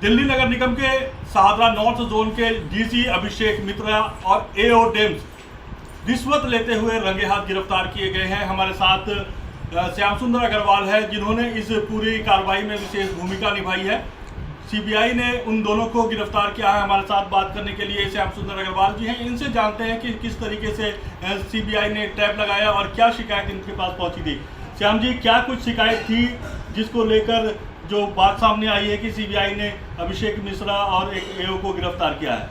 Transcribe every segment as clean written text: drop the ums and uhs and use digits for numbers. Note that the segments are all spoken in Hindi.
दिल्ली नगर निगम के शाहदरा नॉर्थ जोन के डीसी अभिषेक मित्रा और एओ डेम्स रिश्वत लेते हुए रंगे हाथ गिरफ्तार किए गए हैं। हमारे साथ श्याम सुंदर अग्रवाल है, जिन्होंने इस पूरी कार्रवाई में विशेष भूमिका निभाई है। सीबीआई ने उन दोनों को गिरफ्तार किया है। हमारे साथ बात करने के लिए श्याम सुंदर अग्रवाल जी हैं। इनसे जानते हैं कि किस तरीके से सीबीआई ने ट्रैप लगाया और क्या शिकायत इनके पास पहुंची थी। श्याम जी, क्या कुछ शिकायत थी जिसको लेकर जो बात सामने आई है कि सीबीआई ने अभिषेक मिश्रा और एक एओ को गिरफ्तार किया है?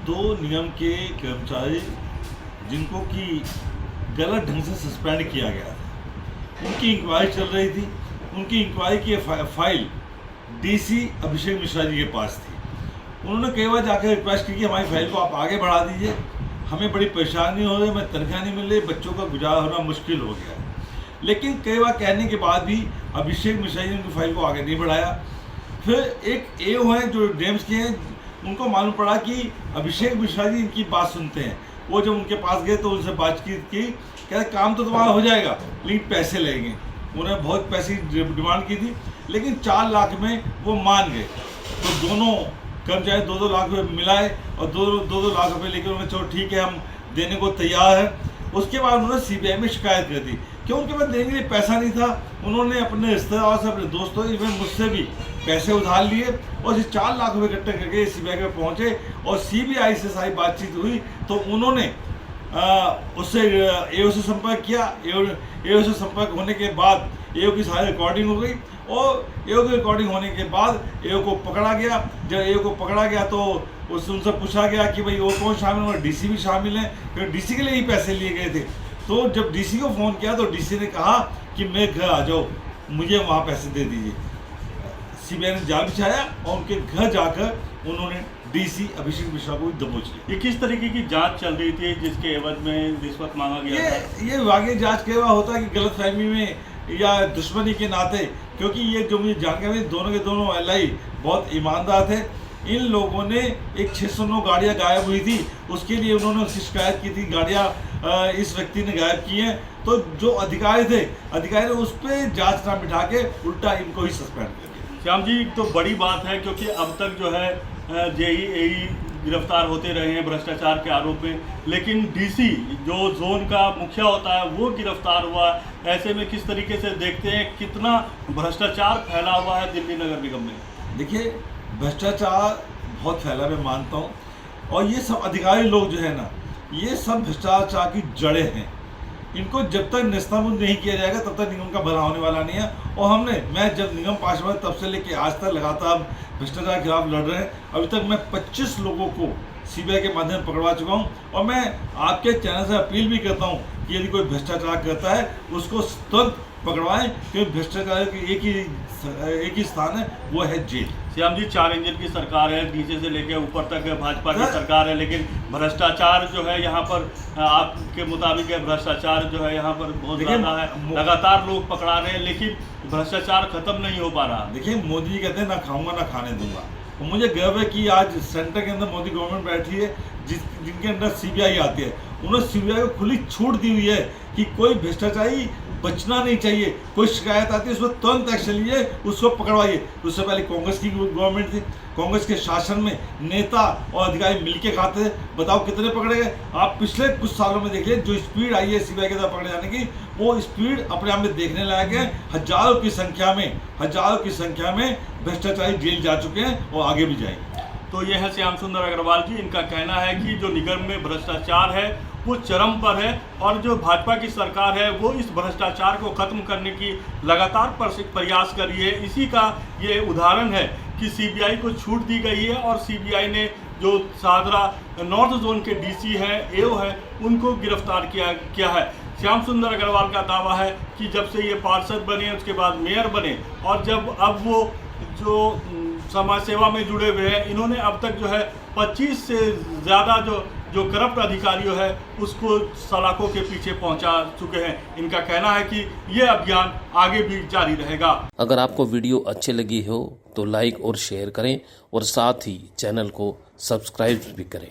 दो निगम के कर्मचारी जिनको कि गलत ढंग से सस्पेंड किया गया था, उनकी इंक्वायरी चल रही थी। उनकी इंक्वायरी की फाइल डीसी अभिषेक मिश्रा जी के पास थी। उन्होंने कई बार जाकर रिक्वेस्ट की कि हमारी फाइल को आप आगे बढ़ा दीजिए, हमें बड़ी परेशानी हो रही है, हमें तनख्वाह नहीं मिल रही, बच्चों का गुजारा होना मुश्किल हो गया है। लेकिन कई बार कहने के बाद भी अभिषेक मिश्रा जी ने उनकी फाइल को आगे नहीं बढ़ाया। फिर एक एओ हैं जो डेम्स के हैं, उनको मालूम पड़ा कि अभिषेक मिश्रा जी इनकी बात सुनते हैं। वो जब उनके पास गए तो उनसे बातचीत की, कहते काम तो तुम्हारा हो जाएगा लेकिन पैसे लगेंगे। उन्होंने बहुत पैसे डिमांड की थी, लेकिन 4 लाख में वो मान गए। तो दोनों कर्मचारी 2-2 लाख रुपये मिलाए और 2-2 लाख रुपये लेकर उन्होंने चलो ठीक है हम देने को तैयार है। उसके बाद उन्होंने सीबीआई में शिकायत कर दी कि उनके पास देने के लिए पैसा नहीं था। उन्होंने अपने रिश्तेदारों से, अपने दोस्तों, इवन मुझसे भी पैसे उधार लिए और 4 लाख रुपये इकट्ठे करके सीबीआई में पहुंचे और सीबीआई से सारी बातचीत हुई। तो उन्होंने उससे एओ से संपर्क किया। एओ से संपर्क होने के बाद एओ की सारी रिकॉर्डिंग हो गई और एओ की रिकॉर्डिंग होने के बाद एओ को पकड़ा गया। जब एओ को पकड़ा गया तो उनसे पूछा गया कि भाई वो कौन शामिल है, डीसी भी शामिल है, क्योंकि डीसी के लिए ही पैसे लिए गए थे। तो जब डीसी को फ़ोन किया तो डीसी ने कहा कि मेरे घर आ जाओ, मुझे वहाँ पैसे दे दीजिए। सीबीआई ने जाल बिछाया और उनके घर जाकर उन्होंने डीसी अभिषेक मिश्रा को दबोच लिया। ये किस तरीके की जांच चल रही थी जिसके एवज में रिश्वत मांगा गया था? ये वाकई जांच के बाद होता है कि गलतफहमी में या दुश्मनी के नाते, क्योंकि ये जो मुझे जानकारी दोनों के दोनों एलआई बहुत ईमानदार थे। इन लोगों ने एक 609 गाड़ियाँ गायब हुई थी, उसके लिए उन्होंने उसकी शिकायत की थी, गाड़ियाँ इस व्यक्ति ने गायब की हैं। तो जो अधिकारी थे, अधिकारी ने उस पर जाँच ना बिठा के उल्टा इनको ही सस्पेंड कर दिया। श्याम जी, तो बड़ी बात है क्योंकि अब तक जो है जेई एई गिरफ्तार होते रहे हैं भ्रष्टाचार के आरोप में, लेकिन डीसी जो जोन का मुखिया होता है वो गिरफ्तार हुआ। ऐसे में किस तरीके से देखते हैं कितना भ्रष्टाचार फैला हुआ है दिल्ली नगर निगम में? देखिए, भ्रष्टाचार बहुत फैला, मैं मानता हूँ, और ये सब अधिकारी लोग जो है ना, ये सब भ्रष्टाचार की जड़ें हैं। इनको जब तक नेस्तनाबूद नहीं किया जाएगा तब तक निगम का भला होने वाला नहीं है। और मैं जब निगम पास हुआ तब से लेके आज तक लगातार भ्रष्टाचार के खिलाफ लड़ रहे हैं। अभी तक मैं 25 लोगों को सीबीआई के माध्यम से पकड़वा चुका हूँ। और मैं आपके चैनल से अपील भी करता हूँ कि यदि कोई भ्रष्टाचार करता है उसको तुरंत पकड़वाएं, क्योंकि भ्रष्टाचार की एक ही स्थान है, वो है जेल। श्याम जी, 4 इंजन की सरकार है, नीचे से लेकर ऊपर तक भाजपा की सरकार है, लेकिन भ्रष्टाचार जो है यहाँ पर आपके मुताबिक है, भ्रष्टाचार जो है यहाँ पर बहुत ज़्यादा है। लगातार लोग पकड़ा रहे हैं लेकिन भ्रष्टाचार खत्म नहीं हो पा रहा। देखिए, मोदी जी कहते हैं ना खाऊंगा ना खाने दूंगा। और मुझे गर्व है कि आज सेंटर के अंदर मोदी गवर्नमेंट बैठी है जिनके अंदर सीबीआई आती है। उन्होंने सीबीआई को खुली छूट दी हुई है कि कोई भ्रष्टाचारी बचना नहीं चाहिए। कोई शिकायत आती है उस पर तुरंत एक्शन लीजिए, उसको पकड़वाइए। उससे पहले कांग्रेस की गवर्नमेंट थी, कांग्रेस के शासन में नेता और अधिकारी मिलके खाते थे। बताओ कितने पकड़े गए? आप पिछले कुछ सालों में देखिए, जो स्पीड आई है सीबीआई के साथ पकड़े जाने की, वो स्पीड अपने आप में देखने लायक है। हजारों की संख्या में भ्रष्टाचारी जेल जा चुके हैं और आगे भी जाएंगे। तो ये है श्याम सुंदर अग्रवाल जी। इनका कहना है कि जो निगम में भ्रष्टाचार है वो चरम पर है और जो भाजपा की सरकार है वो इस भ्रष्टाचार को खत्म करने की लगातार प्रयास कर रही है। इसी का ये उदाहरण है कि सीबीआई को छूट दी गई है और सीबीआई ने जो शाहदरा नॉर्थ जोन के डीसी हैं, एओ है, उनको गिरफ्तार किया है। श्याम सुंदर अग्रवाल का दावा है कि जब से ये पार्षद बने, उसके बाद मेयर बने और जब अब वो जो समाज सेवा में जुड़े हुए हैं, इन्होंने अब तक जो है 25 से ज़्यादा जो करप्ट अधिकारियों है उसको सलाखों के पीछे पहुंचा चुके हैं। इनका कहना है कि ये अभियान आगे भी जारी रहेगा। अगर आपको वीडियो अच्छी लगी हो तो लाइक और शेयर करें और साथ ही चैनल को सब्सक्राइब भी करें।